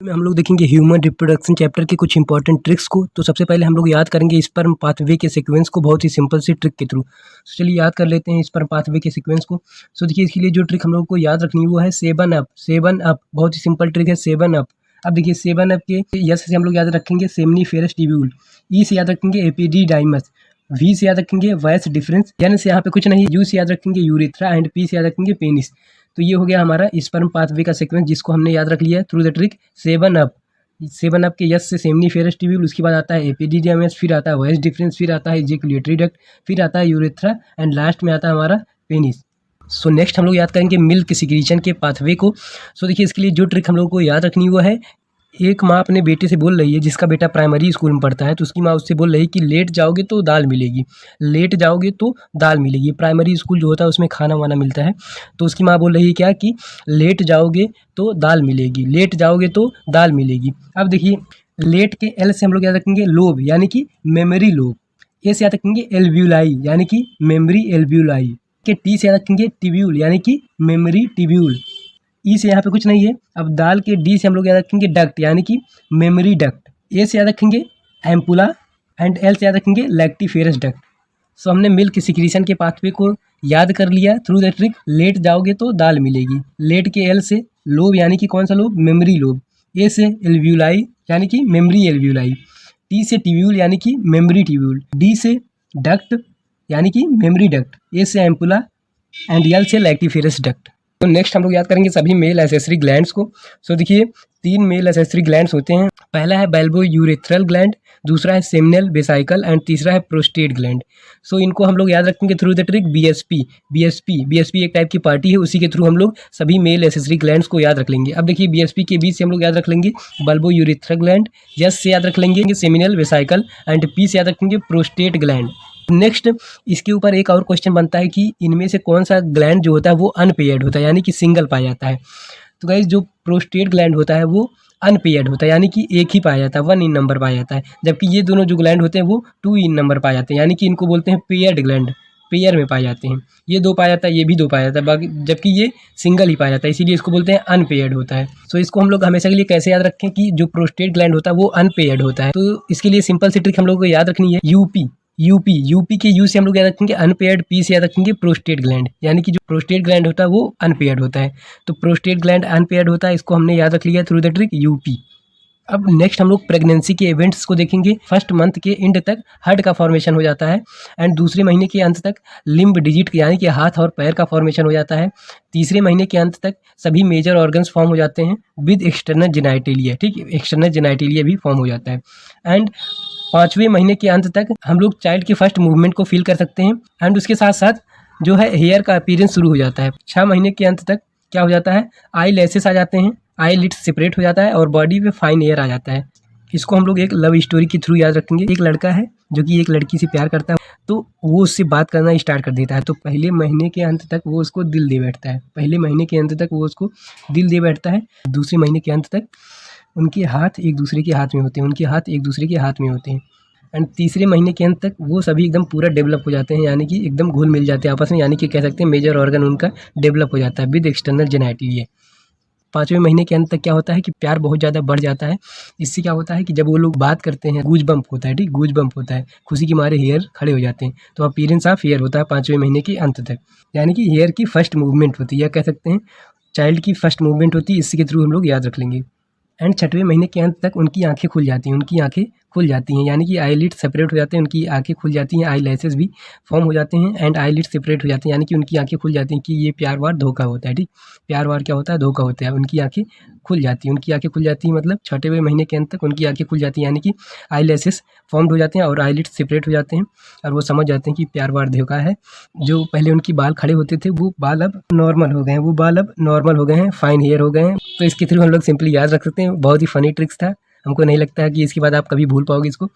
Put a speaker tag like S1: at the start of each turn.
S1: में हम लोग देखेंगे ह्यूमन रिप्रोडक्शन चैप्टर के कुछ इंपॉर्टेंट ट्रिक्स को। तो सबसे पहले हम लोग याद करेंगे स्पर्म पाथवे के सीक्वेंस को बहुत ही सिंपल सी ट्रिक के थ्रू। चलिए याद कर लेते हैं स्पर्म पाथवे के सीक्वेंस को। सो देखिए इसके लिए जो ट्रिक हम लोग को याद रखनी है वो है 7 अप। 7 अप बहुत ही सिंपल ट्रिक है 7 अप। अब देखिए 7 अप के यस से हम लोग याद रखेंगे सेमनीफेरस ट्यूब्यूल, ई से याद रखेंगे एपिडिडाइमस, वी से याद रखेंगे वॉइस डिफरेंस, एन से यहाँ पे कुछ नहीं, यू से याद रखेंगे यूरेथ्रा एंड पी से याद रखेंगे पेनिस। तो ये हो गया हमारा स्पर्म पाथवे का सीक्वेंस जिसको हमने याद रख लिया through the trick 7 up. 7 up के यस से सेमनीफेरस ट्यूब्यूल, उसके बाद आता है एपिडिडाइमस, फिर आता है वॉइस डिफरेंस, फिर आता है इजैकुलेटरी डक्ट, फिर आता है यूरेथ्रा एंड लास्ट में आता है हमारा पेनिस। सो नेक्स्ट हम लोग याद करेंगे मिल्क सिक्रीशन के पाथवे को। सो देखिए इसके लिए जो ट्रिक हम लोग को याद रखनी हुआ है, एक माँ अपने बेटे से बोल रही है जिसका बेटा प्राइमरी स्कूल में पढ़ता है, तो उसकी माँ उससे बोल रही है कि लेट जाओगे तो दाल मिलेगी, लेट जाओगे तो दाल मिलेगी। प्राइमरी स्कूल जो होता है उसमें खाना वाना मिलता है, तो उसकी माँ बोल रही है क्या कि लेट जाओगे तो दाल मिलेगी, लेट जाओगे तो दाल मिलेगी। अब देखिए लेट के एल से हम लोग याद रखेंगे लोब यानी कि मेमोरी लोब, ए से याद रखेंगे एल्व्यूलाई यानी कि मेमोरी एल्व्यूलाई, के टी से याद रखेंगे टिब्यूल यानी कि मेमोरी टिब्यूल, ई से यहाँ पे कुछ नहीं है। अब दाल के डी से हम लोग याद रखेंगे डक्ट यानी कि मेमोरी डक्ट, ए से याद रखेंगे एम्पुला एंड एल से याद रखेंगे लैक्टिफेरस डक्ट। सो हमने मिल्क सिक्रीशन के पाथवे को याद कर लिया थ्रू द ट्रिक लेट जाओगे तो दाल मिलेगी। लेट के एल से लोब यानी कि कौन सा लोब, मेमोरी लोब, ए से एल्व्यूलाई यानी कि मेमोरी एल्व्यूलाई, टी से ट्यूब्यूल यानी कि मेमोरी ट्यूब्यूल, डी से डक्ट यानी कि मेमोरी डक्ट, ए से एम्पुला एंड एल से लैक्टिफेरस डक्ट। तो नेक्स्ट हम लोग याद करेंगे सभी मेल एसेसरी ग्लैंड्स को। सो देखिए 3 मेल एसेसरी ग्लैंड्स होते हैं, पहला है बैल्बो यूरेथ्रल ग्लैंड, दूसरा है सेमिनल वेसाइकल एंड तीसरा है प्रोस्टेट ग्लैंड। सो इनको हम लोग याद रखेंगे थ्रू द ट्रिक बीएसपी एक टाइप की पार्टी है, उसी के थ्रू हम लोग सभी मेल एसेसरी ग्लैंड्स को याद रख लेंगे। अब देखिए बीएसपी के बीच से हम लोग याद रख लेंगे बल्बो यूरेथ्रल ग्लैंड, एस से याद रख लेंगे सेमिनल वेसाइकल एंड पी से याद रखेंगे प्रोस्टेट ग्लैंड। नेक्स्ट इसके ऊपर एक और क्वेश्चन बनता है कि इनमें से कौन सा ग्लैंड जो होता है वो अनपेयर्ड होता है यानी कि सिंगल पाया जाता है। तो गाइस जो प्रोस्टेट ग्लैंड होता है वो अनपेयर्ड होता है यानी कि एक ही पाया जाता है, 1 इन नंबर पाया जाता है, जबकि ये दोनों जो ग्लैंड होते हैं वो 2 इन नंबर पाए जाते हैं यानी कि इनको बोलते हैं पेयर्ड ग्लैंड, पेयर में पाए जाते हैं। ये 2 पाया जाता है, ये भी 2 पाया जाता है, बाकी जबकि ये सिंगल ही पाया जाता है, इसीलिए इसको बोलते हैं अनपेयर्ड होता है। सो इसको हम लोग हमेशा के लिए कैसे याद रखें कि जो प्रोस्टेट ग्लैंड होता है वो अनपेयर्ड होता है। तो इसके लिए सिंपल सी ट्रिक हम लोग को याद रखनी है यूपी के यू से हम लोग याद रखेंगे अनपेयर्ड, पी से याद रखेंगे प्रोस्टेट ग्लैंड यानी कि जो प्रोस्टेट ग्लैंड होता है वो अनपेयर्ड होता है। तो प्रोस्टेट ग्लैंड अनपेयर्ड होता है, इसको हमने याद रख लिया थ्रू द ट्रिक यूपी। अब नेक्स्ट हम लोग प्रेगनेंसी के इवेंट्स को देखेंगे। फर्स्ट मंथ के एंड तक हर्ट का फॉर्मेशन हो जाता है एंड दूसरे महीने के अंत तक लिम्ब डिजिट यानी कि हाथ और पैर का फॉर्मेशन हो जाता है। तीसरे महीने के अंत तक सभी मेजर ऑर्गन्स फॉर्म हो जाते हैं विद एक्सटर्नल जेनाइटेलिया, ठीक है, एक्सटर्नल जेनाइटेलिया भी फॉर्म हो जाता है। एंड 5वें महीने के अंत तक हम लोग चाइल्ड के फर्स्ट मूवमेंट को फील कर सकते हैं एंड उसके साथ साथ जो है हेयर का अपीयरेंस शुरू हो जाता है। 6 महीने के अंत तक क्या हो जाता है, आई लैसेस आ जाते हैं, आई लिड्स सेपरेट हो जाता है और बॉडी पे फाइन एयर आ जाता है। इसको हम लोग एक लव स्टोरी के थ्रू याद रखेंगे। एक लड़का है जो कि एक लड़की से प्यार करता है, तो वो उससे बात करना स्टार्ट कर देता है, तो पहले महीने के अंत तक वो उसको दिल दे बैठता है, पहले महीने के अंत तक वो उसको दिल दे बैठता है। दूसरे महीने के अंत तक उनके हाथ एक दूसरे के हाथ में होते हैं, उनके हाथ एक दूसरे के हाथ में होते हैं एंड तीसरे महीने के अंत तक वो सभी एकदम पूरा डेवलप हो जाते हैं यानी कि एकदम घुल मिल जाते हैं आपस में, यानी कि कह सकते हैं मेजर ऑर्गन उनका डेवलप हो जाता है विद एक्सटर्नल जेनाइटेलिया। 5वें महीने के अंत तक क्या होता है कि प्यार बहुत ज़्यादा बढ़ जाता है। इससे क्या होता है कि जब वो लोग बात करते हैं गूज बम्प होता है, ठीक, गूज बम्प होता है, खुशी के मारे हेयर खड़े हो जाते हैं, तो अपीयरेंस ऑफ हेयर होता है 5वें महीने के अंत तक, यानी कि हेयर की फर्स्ट मूवमेंट होती है या कह सकते हैं चाइल्ड की फर्स्ट मूवमेंट होती है, इसी के थ्रू हम लोग याद रख लेंगे। एंड 6वें महीने के अंत तक उनकी आंखें खुल जाती हैं, उनकी आंखें खुल जाती हैं यानी कि आईलिड सेपरेट हो जाते हैं, उनकी आंखें खुल जाती हैं, आई लैसेस भी फॉर्म हो जाते हैं एंड आईलिड सेपरेट हो जाते हैं यानी कि उनकी आंखें खुल जाती हैं कि ये प्यार वार धोखा होता है, ठीक, प्यार वार क्या होता है, धोखा होता है। उनकी आंखें खुल जाती हैं, उनकी आंखें खुल जाती हैं मतलब 6वें महीने के अंत तक उनकी आंखें खुल जाती हैं यानी कि आई लैसेस फॉर्म्ड हो जाते हैं और आईलिड सेपरेट हो जाते हैं और वो समझ जाते हैं कि प्यार वार धोखा है। जो पहले उनकी बाल खड़े होते थे वो बाल अब नॉर्मल हो गए हैं, वो बाल अब नॉर्मल हो गए हैं, फाइन हेयर हो गए हैं। तो इसके थ्रू हम लोग सिंपली याद रख सकते हैं। बहुत ही फनी ट्रिक्स था, हमको नहीं लगता है कि इसके बाद आप कभी भूल पाओगे इसको।